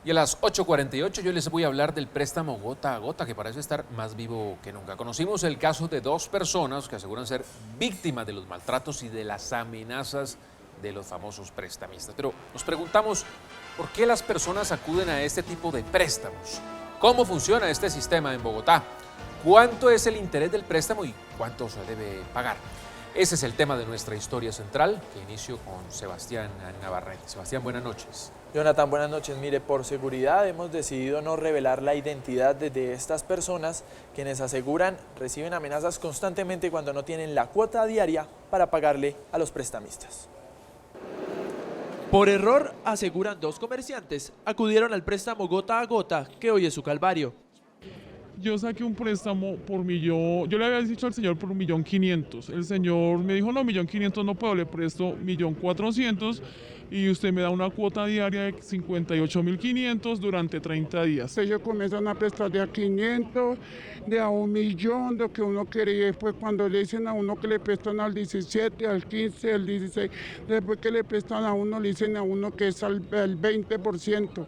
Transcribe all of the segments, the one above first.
Y a las 8:48 yo les voy a hablar del préstamo gota a gota, que parece estar más vivo que nunca. Conocimos el caso de dos personas que aseguran ser víctimas de los maltratos y de las amenazas de los famosos prestamistas. Pero nos preguntamos, ¿por qué las personas acuden a este tipo de préstamos? ¿Cómo funciona este sistema en Bogotá? ¿Cuánto es el interés del préstamo y cuánto se debe pagar? Ese es el tema de nuestra historia central, que inicio con Sebastián Navarrete. Sebastián, buenas noches. Jonathan, buenas noches. Mire, por seguridad hemos decidido no revelar la identidad de estas personas, quienes aseguran reciben amenazas constantemente cuando no tienen la cuota diaria para pagarle a los prestamistas. Por error, aseguran dos comerciantes, acudieron al préstamo gota a gota, que hoy es su calvario. Yo saqué un préstamo por millón, yo le había dicho al señor por 1.500.000. El señor me dijo, no, 1.500.000 no puedo, le presto 1.400.000 y usted me da una cuota diaria de 58.500 durante 30 días. Ellos comienzan a prestar de a 500, de a 1.000.000, lo que uno quiere, y después cuando le dicen a uno que le prestan al 17, al 15, al 16, después que le prestan a uno, le dicen a uno que es al 20%.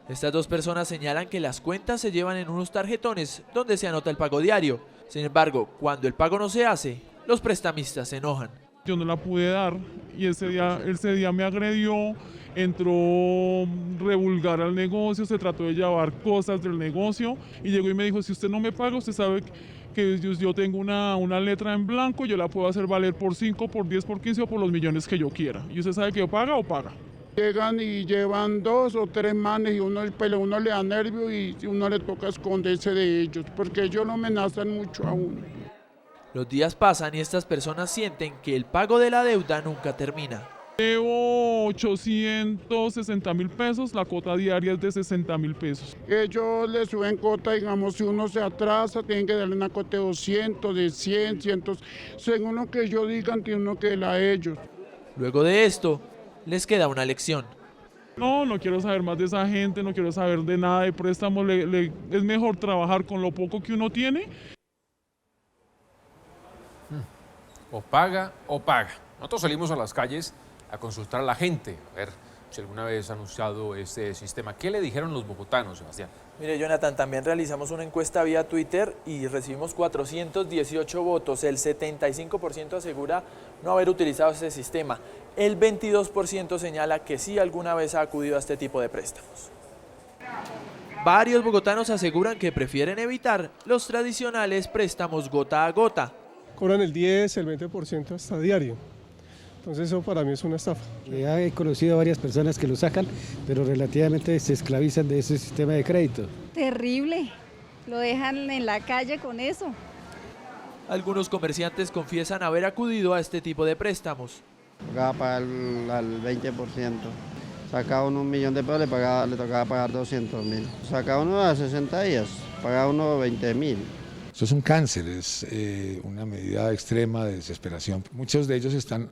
Estas dos personas señalan que las cuentas se llevan en unos tarjetones donde se anota el pago diario. Sin embargo, cuando el pago no se hace, los prestamistas se enojan. Yo no la pude dar y ese día me agredió, entró revulgar al negocio, se trató de llevar cosas del negocio y llegó y me dijo, si usted no me paga, usted sabe que yo tengo una letra en blanco, yo la puedo hacer valer por 5, por 10, por 15 o por los millones que yo quiera. Y usted sabe que yo paga o paga. Llegan y llevan 2 o 3 manes y uno le da nervio y uno le toca esconderse de ellos, porque ellos lo amenazan mucho a uno. Los días pasan y estas personas sienten que el pago de la deuda nunca termina. Debo 860.000 pesos, la cuota diaria es de 60.000 pesos. Ellos le suben cuota, digamos, si uno se atrasa, tienen que darle una cuota de 200, de 100, 100, según lo que ellos digan, tiene uno que darle a ellos. Luego de esto, les queda una lección. No quiero saber más de esa gente, no quiero saber de nada de préstamos, es mejor trabajar con lo poco que uno tiene. O paga o paga. Nosotros salimos a las calles a consultar a la gente, a ver si alguna vez han usado este sistema. ¿Qué le dijeron los bogotanos, Sebastián? Mire, Jonathan, también realizamos una encuesta vía Twitter y recibimos 418 votos. El 75% asegura no haber utilizado este sistema. El 22% señala que sí alguna vez ha acudido a este tipo de préstamos. Varios bogotanos aseguran que prefieren evitar los tradicionales préstamos gota a gota. Cobran el 10, el 20% hasta diario. Entonces eso para mí es una estafa. Ya he conocido a varias personas que lo sacan, pero relativamente se esclavizan de ese sistema de crédito. Terrible, lo dejan en la calle con eso. Algunos comerciantes confiesan haber acudido a este tipo de préstamos. Tocaba pagar al 20%. Sacaba uno 1.000.000 de pesos, le tocaba pagar 200.000. Sacaba uno a 60 días, pagaba uno 20.000. Esto es un cáncer, es una medida extrema de desesperación. Muchos de ellos están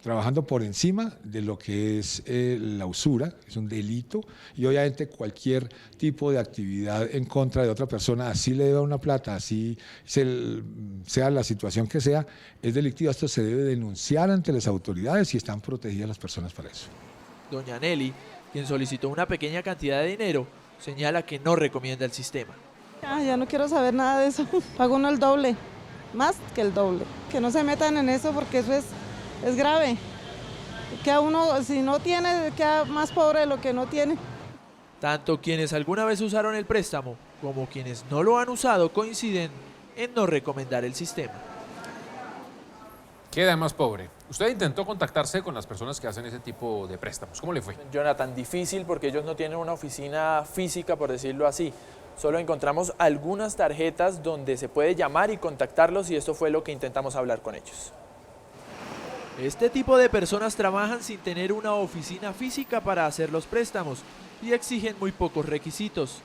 trabajando por encima de lo que es la usura, es un delito, y obviamente cualquier tipo de actividad en contra de otra persona, así le deba una plata, así sea la situación que sea, es delictivo. Esto se debe denunciar ante las autoridades y están protegidas las personas para eso. Doña Nelly, quien solicitó una pequeña cantidad de dinero, señala que no recomienda el sistema. Ya no quiero saber nada de eso, pago uno el doble, más que el doble. Que no se metan en eso porque eso es grave. Que uno, si no tiene, queda más pobre de lo que no tiene. Tanto quienes alguna vez usaron el préstamo como quienes no lo han usado coinciden en no recomendar el sistema. Queda más pobre. Usted intentó contactarse con las personas que hacen ese tipo de préstamos. ¿Cómo le fue? Jonathan, difícil porque ellos no tienen una oficina física, por decirlo así. Solo encontramos algunas tarjetas donde se puede llamar y contactarlos y esto fue lo que intentamos hablar con ellos. Este tipo de personas trabajan sin tener una oficina física para hacer los préstamos y exigen muy pocos requisitos.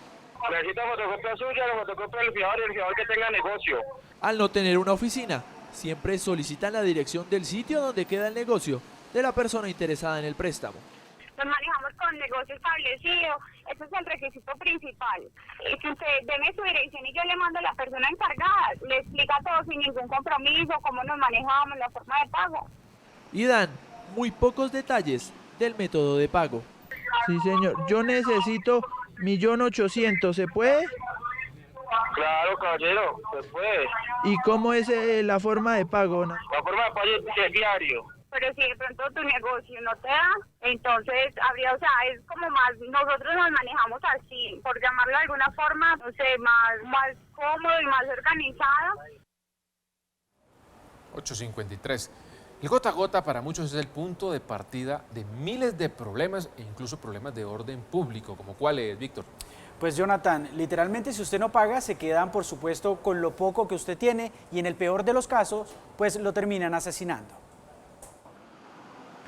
Necesito fotocopia suya, la fotocopia del fiador y el fiador que tenga negocio. Al no tener una oficina, siempre solicitan la dirección del sitio donde queda el negocio de la persona interesada en el préstamo. Nos manejamos con negocio establecido, ese es el requisito principal. Si usted deme su dirección y yo le mando a la persona encargada, le explica todo sin ningún compromiso, cómo nos manejamos, la forma de pago. Y dan muy pocos detalles del método de pago. Sí, señor. Yo necesito 1.800.000, ¿se puede? Claro, caballero, se puede. ¿Y cómo es la forma de pago? La forma de pago es diario. Pero si de pronto tu negocio no te da, entonces habría, o sea, es como más, nosotros nos manejamos así, por llamarlo de alguna forma, no sé, más cómodo y más organizado. 8:53. El gota a gota para muchos es el punto de partida de miles de problemas e incluso problemas de orden público, como cuáles, Víctor. Pues Jonathan, literalmente si usted no paga, se quedan por supuesto con lo poco que usted tiene y en el peor de los casos, pues lo terminan asesinando.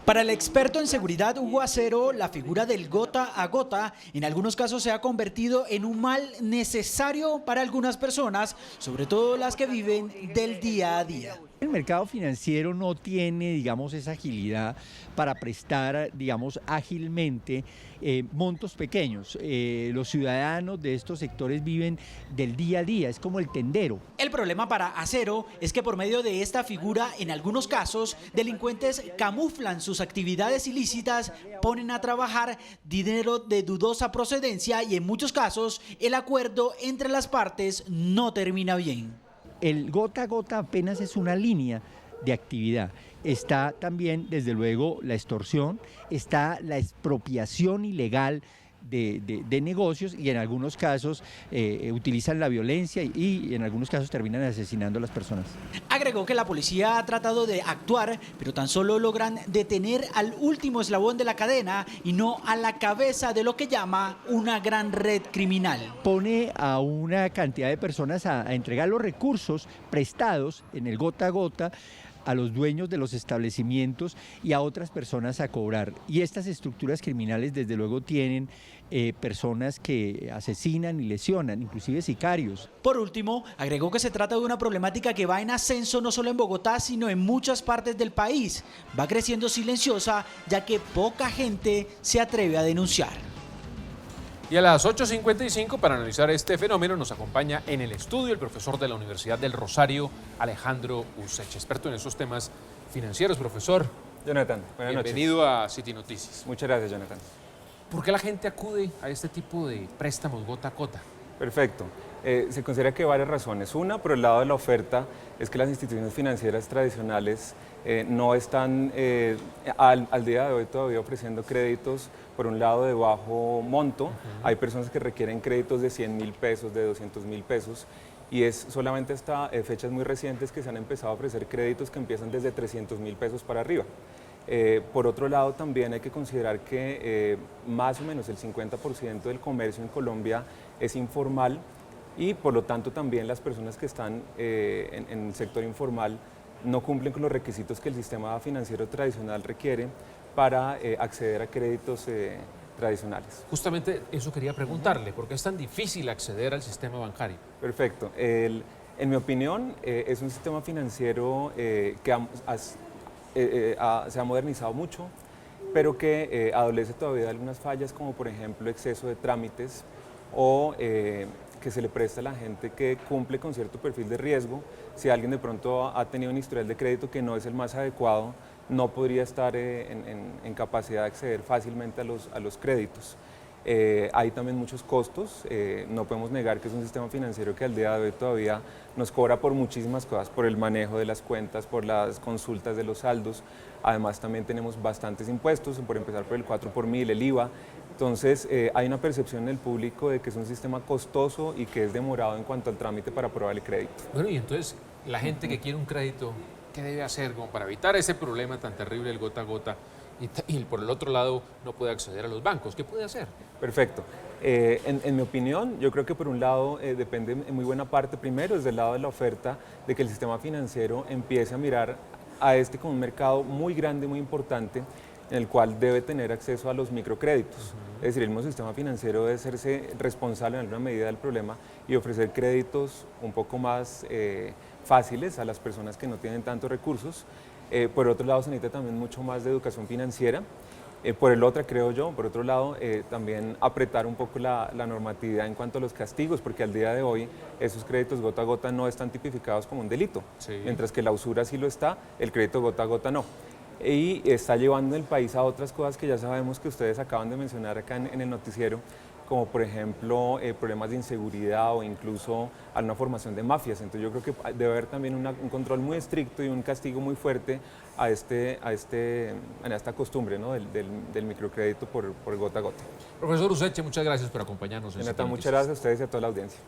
Para el experto en seguridad Hugo Acero, la figura del gota a gota en algunos casos se ha convertido en un mal necesario para algunas personas, sobre todo las que viven del día a día. El mercado financiero no tiene, digamos, esa agilidad para prestar, digamos, ágilmente montos pequeños. Los ciudadanos de estos sectores viven del día a día, es como el tendero. El problema para Acero es que por medio de esta figura, en algunos casos, delincuentes camuflan sus actividades ilícitas, ponen a trabajar dinero de dudosa procedencia y en muchos casos el acuerdo entre las partes no termina bien. El gota a gota apenas es una línea de actividad. Está también, desde luego, la extorsión, está la expropiación ilegal de negocios y en algunos casos utilizan la violencia y en algunos casos terminan asesinando a las personas. Agregó que la policía ha tratado de actuar, pero tan solo logran detener al último eslabón de la cadena y no a la cabeza de lo que llama una gran red criminal. Pone a una cantidad de personas a entregar los recursos prestados en el gota a gota a los dueños de los establecimientos y a otras personas a cobrar. Y estas estructuras criminales desde luego tienen personas que asesinan y lesionan, inclusive sicarios. Por último, agregó que se trata de una problemática que va en ascenso no solo en Bogotá, sino en muchas partes del país. Va creciendo silenciosa, ya que poca gente se atreve a denunciar. Y a las 8:55, para analizar este fenómeno, nos acompaña en el estudio el profesor de la Universidad del Rosario, Alejandro Useche, experto en esos temas financieros. Profesor, Jonathan, buenas noches. Bienvenido a City Noticias. Muchas gracias, Jonathan. ¿Por qué la gente acude a este tipo de préstamos gota a gota? Perfecto. Se considera que hay varias razones. Una, por el lado de la oferta, es que las instituciones financieras tradicionales no están al día de hoy todavía ofreciendo créditos, por un lado, de bajo monto. Hay personas que requieren créditos de 100.000 pesos, de 200.000 pesos, y es solamente hasta fechas muy recientes que se han empezado a ofrecer créditos que empiezan desde 300.000 pesos para arriba. Por otro lado, también hay que considerar que más o menos el 50% del comercio en Colombia es informal y por lo tanto también las personas que están en el sector informal no cumplen con los requisitos que el sistema financiero tradicional requiere para acceder a créditos tradicionales. Justamente eso quería preguntarle, ¿por qué es tan difícil acceder al sistema bancario? Perfecto. En mi opinión, es un sistema financiero que se ha modernizado mucho, pero que adolece todavía de algunas fallas, como por ejemplo exceso de trámites o que se le presta a la gente que cumple con cierto perfil de riesgo. Si alguien de pronto ha tenido un historial de crédito que no es el más adecuado, no podría estar en capacidad de acceder fácilmente a los créditos. Hay también muchos costos, no podemos negar que es un sistema financiero que al día de hoy todavía nos cobra por muchísimas cosas, por el manejo de las cuentas, por las consultas de los saldos. Además también tenemos bastantes impuestos, por empezar por el 4 por mil, el IVA. Entonces hay una percepción en el público de que es un sistema costoso y que es demorado en cuanto al trámite para aprobar el crédito. Bueno, y entonces la gente que quiere un crédito, ¿qué debe hacer como para evitar ese problema tan terrible del gota a gota? Y por el otro lado no puede acceder a los bancos. ¿Qué puede hacer? Perfecto. En mi opinión, yo creo que por un lado depende en muy buena parte, primero, desde el lado de la oferta, de que el sistema financiero empiece a mirar a este como un mercado muy grande, muy importante, en el cual debe tener acceso a los microcréditos. Es decir, el mismo sistema financiero debe hacerse responsable en alguna medida del problema y ofrecer créditos un poco más fáciles a las personas que no tienen tantos recursos. Por otro lado, se necesita también mucho más de educación financiera. Por el otro, creo yo, por otro lado, también apretar un poco la normatividad en cuanto a los castigos, porque al día de hoy esos créditos gota a gota no están tipificados como un delito, mientras que la usura sí lo está, el crédito gota a gota no. y está llevando el país a otras cosas que ya sabemos que ustedes acaban de mencionar acá en el noticiero, como por ejemplo problemas de inseguridad o incluso a una formación de mafias. Entonces yo creo que debe haber también un control muy estricto y un castigo muy fuerte a esta costumbre, ¿no? del microcrédito por gota a gota. Profesor Useche, muchas gracias por acompañarnos. Jonathan, muchas gracias a ustedes y a toda la audiencia.